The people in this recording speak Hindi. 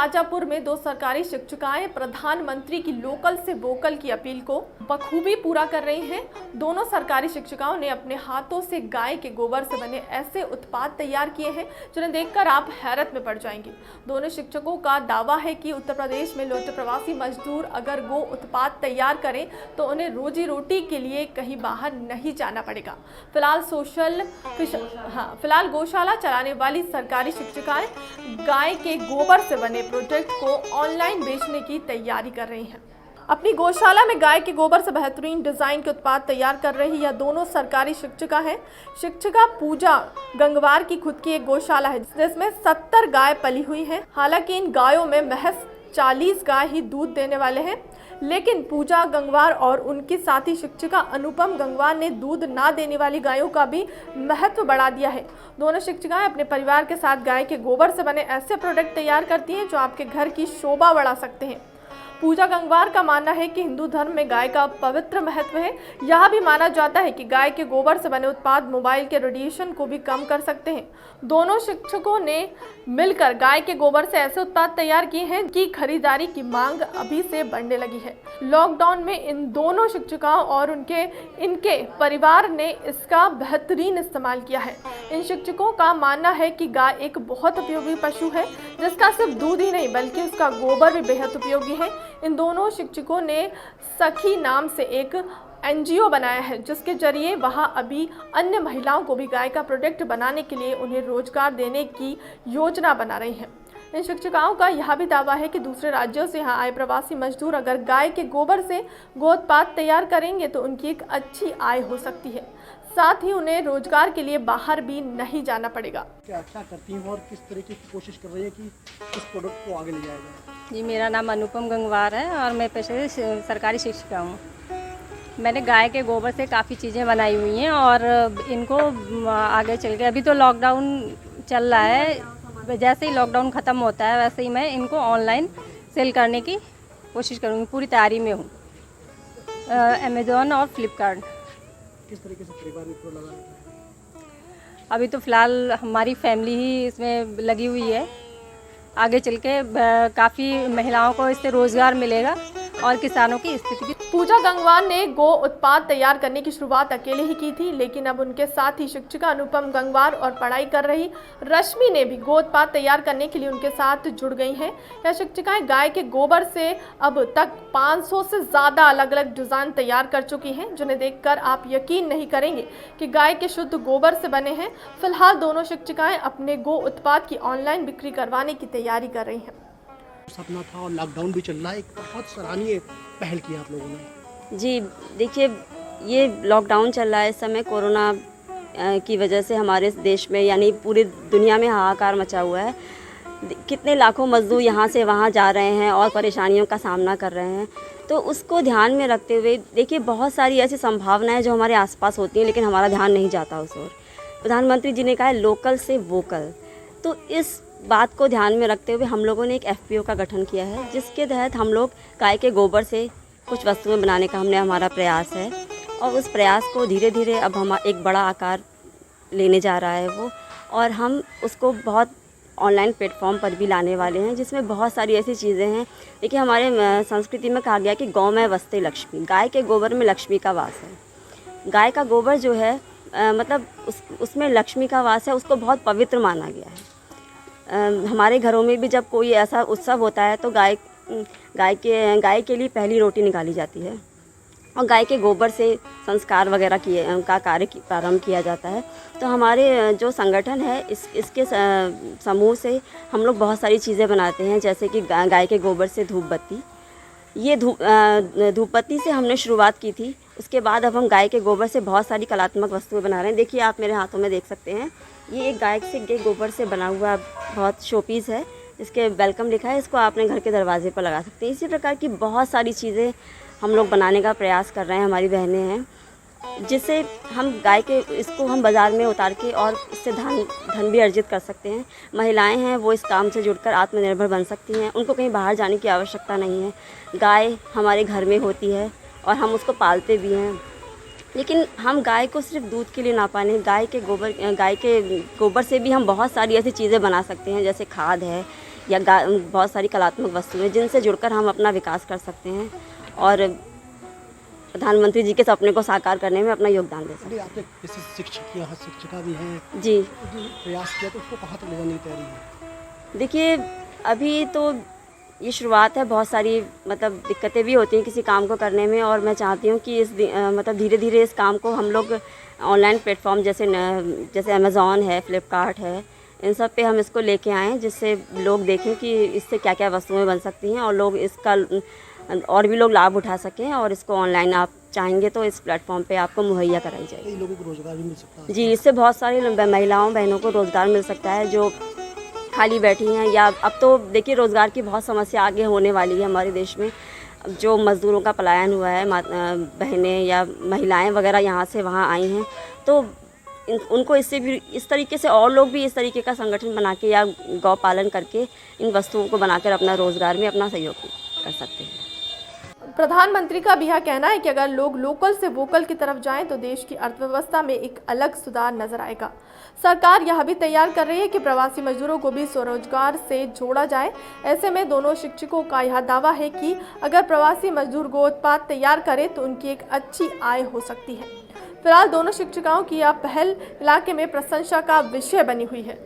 राजापुर में दो सरकारी शिक्षिकाएं प्रधानमंत्री की लोकल से वोकल की अपील को बखूबी पूरा कर रही हैं। दोनों सरकारी शिक्षिकाओं ने अपने हाथों से गाय के गोबर से बने ऐसे उत्पाद तैयार किए हैं जिन्हें देखकर आप हैरत में पड़ जाएंगे। दोनों शिक्षकों का दावा है कि उत्तर प्रदेश में लौटे प्रवासी मजदूर अगर गो उत्पाद तैयार करें तो उन्हें रोजी रोटी के लिए कहीं बाहर नहीं जाना पड़ेगा। फिलहाल गौशाला चलाने वाली सरकारी शिक्षिकाएं गाय के गोबर से बने प्रोडक्ट को ऑनलाइन बेचने की तैयारी कर रही हैं। अपनी गौशाला में गाय के गोबर से बेहतरीन डिजाइन के उत्पाद तैयार कर रही यह दोनों सरकारी शिक्षिका हैं। शिक्षिका पूजा गंगवार की खुद की एक गौशाला है जिसमें 70 गाय पली हुई हैं। हालांकि इन गायों में महज 40 गाय ही दूध देने वाले हैं, लेकिन पूजा गंगवार और उनकी साथी शिक्षिका अनुपम गंगवार ने दूध ना देने वाली गायों का भी महत्व बढ़ा दिया है। दोनों शिक्षिकाएं अपने परिवार के साथ गाय के गोबर से बने ऐसे प्रोडक्ट तैयार करती हैं जो आपके घर की शोभा बढ़ा सकते हैं। पूजा गंगवार का मानना है कि हिंदू धर्म में गाय का पवित्र महत्व है। यह भी माना जाता है कि गाय के गोबर से बने उत्पाद मोबाइल के रेडिएशन को भी कम कर सकते हैं। दोनों शिक्षकों ने मिलकर गाय के गोबर से ऐसे उत्पाद तैयार किए हैं कि खरीदारी की मांग अभी से बढ़ने लगी है। लॉकडाउन में इन दोनों शिक्षिकाओं और इनके परिवार ने इसका बेहतरीन इस्तेमाल किया है। इन शिक्षकों का मानना है कि गाय एक बहुत उपयोगी पशु है जिसका सिर्फ दूध ही नहीं बल्कि उसका गोबर भी बेहद उपयोगी है। इन दोनों शिक्षकों ने सखी नाम से एक NGO बनाया है जिसके जरिए वहां अभी अन्य महिलाओं को भी गाय का प्रोडक्ट बनाने के लिए उन्हें रोजगार देने की योजना बना रही हैं। इन शिक्षिकाओं का यह भी दावा है कि दूसरे राज्यों से यहाँ आए प्रवासी मजदूर अगर गाय के गोबर से गोउत्पाद तैयार करेंगे तो उनकी एक अच्छी आय हो सकती है। साथ ही उन्हें रोजगार के लिए बाहर भी नहीं जाना पड़ेगा। क्या करती हैं और किस तरीके की कोशिश कर रही है कि इस प्रोडक्ट को आगे ले जाया जाए? जी, मेरा नाम अनुपम गंगवार है और मैं पेशे से सरकारी शिक्षिका हूँ। मैंने गाय के गोबर से काफ़ी चीज़ें बनाई हुई हैं और इनको आगे चल के, अभी तो लॉकडाउन चल रहा है, जैसे ही लॉकडाउन ख़त्म होता है वैसे ही मैं इनको ऑनलाइन सेल करने की कोशिश करूँगी। पूरी तैयारी में हूँ, अमेज़ॉन और फ्लिपकार्ट। किस तरीके से परिवार में प्रो लगा रखा है? अभी तो फ़िलहाल हमारी फैमिली ही इसमें लगी हुई है। आगे चल के काफ़ी महिलाओं को इससे रोज़गार मिलेगा और किसानों की स्थिति भी। पूजा गंगवार ने गो उत्पाद तैयार करने की शुरुआत अकेले ही की थी, लेकिन अब उनके साथ ही शिक्षिका अनुपम गंगवार और पढ़ाई कर रही रश्मि ने भी गो उत्पाद तैयार करने के लिए उनके साथ जुड़ गई हैं। यह शिक्षिकाएं गाय के गोबर से अब तक 500 से ज़्यादा अलग अलग डिज़ाइन तैयार कर चुकी हैं जिन्हें देखकर आप यकीन नहीं करेंगे कि गाय के शुद्ध गोबर से बने हैं। फिलहाल दोनों शिक्षिकाएं अपने गो उत्पाद की ऑनलाइन बिक्री करवाने की तैयारी कर रही हैं। सपना था और लॉकडाउन भी चल रहा है, एक बहुत सराहनीय पहल की आप लोगों ने। जी देखिए, ये लॉकडाउन चल रहा है इस समय, कोरोना की वजह से हमारे देश में यानी पूरी दुनिया में हाहाकार मचा हुआ है। कितने लाखों मजदूर यहाँ से वहाँ जा रहे हैं और परेशानियों का सामना कर रहे हैं। तो उसको ध्यान में रखते हुए देखिए, बहुत सारी ऐसी संभावनाएं जो हमारे आसपास होती हैं लेकिन हमारा ध्यान नहीं जाता उस ओर। प्रधानमंत्री जी ने कहा है लोकल से वोकल, तो इस बात को ध्यान में रखते हुए हम लोगों ने एक FPO का गठन किया है जिसके तहत हम लोग गाय के गोबर से कुछ वस्तुएं बनाने का हमारा प्रयास है और उस प्रयास को धीरे धीरे अब हम एक बड़ा आकार लेने जा रहा है वो, और हम उसको बहुत ऑनलाइन प्लेटफॉर्म पर भी लाने वाले हैं जिसमें बहुत सारी ऐसी चीज़ें हैं। देखिए, हमारे संस्कृति में कहा गया कि गौ में वसते लक्ष्मी, गाय के गोबर में लक्ष्मी का वास है। गाय का गोबर जो है मतलब उसमें लक्ष्मी का वास है, उसको बहुत पवित्र माना गया है। हमारे घरों में भी जब कोई ऐसा उत्सव होता है तो गाय के लिए पहली रोटी निकाली जाती है और गाय के गोबर से संस्कार वगैरह का कार्य प्रारंभ किया जाता है। तो हमारे जो संगठन है इसके समूह से हम लोग बहुत सारी चीज़ें बनाते हैं, जैसे कि गाय के गोबर से धूप बत्ती। ये धूप बत्ती से हमने शुरुआत की थी। उसके बाद अब हम गाय के गोबर से बहुत सारी कलात्मक वस्तुएं बना रहे हैं। देखिए, आप मेरे हाथों में देख सकते हैं, ये एक गाय के गोबर से बना हुआ बहुत शोपीस है, इसके वेलकम लिखा है। इसको आपने घर के दरवाजे पर लगा सकते हैं। इसी प्रकार की बहुत सारी चीज़ें हम लोग बनाने का प्रयास कर रहे हैं, हमारी बहनें हैं, जिससे हम गाय के इसको हम बाज़ार में उतार के और इससे धन भी अर्जित कर सकते हैं। महिलाएं हैं वो इस काम से जुड़कर आत्मनिर्भर बन सकती हैं, उनको कहीं बाहर जाने की आवश्यकता नहीं है। गाय हमारे घर में होती है और हम उसको पालते भी हैं, लेकिन हम गाय को सिर्फ दूध के लिए ना पालें, गाय के गोबर से भी हम बहुत सारी ऐसी चीज़ें बना सकते हैं, जैसे खाद है या बहुत सारी कलात्मक वस्तुएं जिनसे जुड़कर हम अपना विकास कर सकते हैं और प्रधानमंत्री जी के सपने को साकार करने में अपना योगदान दे सकते अभी आपने जैसे शिक्षक यहाँ शिक्षिका भी हैं, हैं। जी जो प्रयास किया तो उसको कहाँ तक ले जाने की तैयारी है? देखिए, अभी तो ये शुरुआत है, बहुत सारी मतलब दिक्कतें भी होती हैं किसी काम को करने में, और मैं चाहती हूँ कि मतलब धीरे धीरे इस काम को हम लोग ऑनलाइन प्लेटफॉर्म जैसे अमेज़ॉन है, फ्लिपकार्ट है, इन सब पे हम इसको लेके आएँ, जिससे लोग देखें कि इससे क्या क्या वस्तुएं बन सकती हैं और लोग इसका और भी लोग लाभ उठा सकें, और इसको ऑनलाइन आप चाहेंगे तो इस प्लेटफॉर्म पे आपको मुहैया कराई जाएगी। कई लोगों को रोजगार भी मिल सकता है। जी, इससे बहुत सारी महिलाओं बहनों को रोज़गार मिल सकता है जो खाली बैठी हैं, या अब तो देखिए रोज़गार की बहुत समस्या आगे होने वाली है हमारे देश में। जो मज़दूरों का पलायन हुआ है, बहनें या महिलाएं वगैरह यहाँ से वहाँ आई हैं, तो उनको इससे भी इस तरीके से और लोग भी इस तरीके का संगठन बना के या गौ पालन करके इन वस्तुओं को बनाकर अपना रोज़गार में अपना सहयोग कर सकते हैं। प्रधानमंत्री का भी यह कहना है कि अगर लोग लोकल से वोकल की तरफ जाएं तो देश की अर्थव्यवस्था में एक अलग सुधार नजर आएगा। सरकार यह भी तैयार कर रही है कि प्रवासी मजदूरों को भी स्वरोजगार से जोड़ा जाए। ऐसे में दोनों शिक्षकों का यह दावा है कि अगर प्रवासी मजदूर गो उत्पाद तैयार करें तो उनकी एक अच्छी आय हो सकती है। फिलहाल दोनों शिक्षिकाओं की यह पहल इलाके में प्रशंसा का विषय बनी हुई है।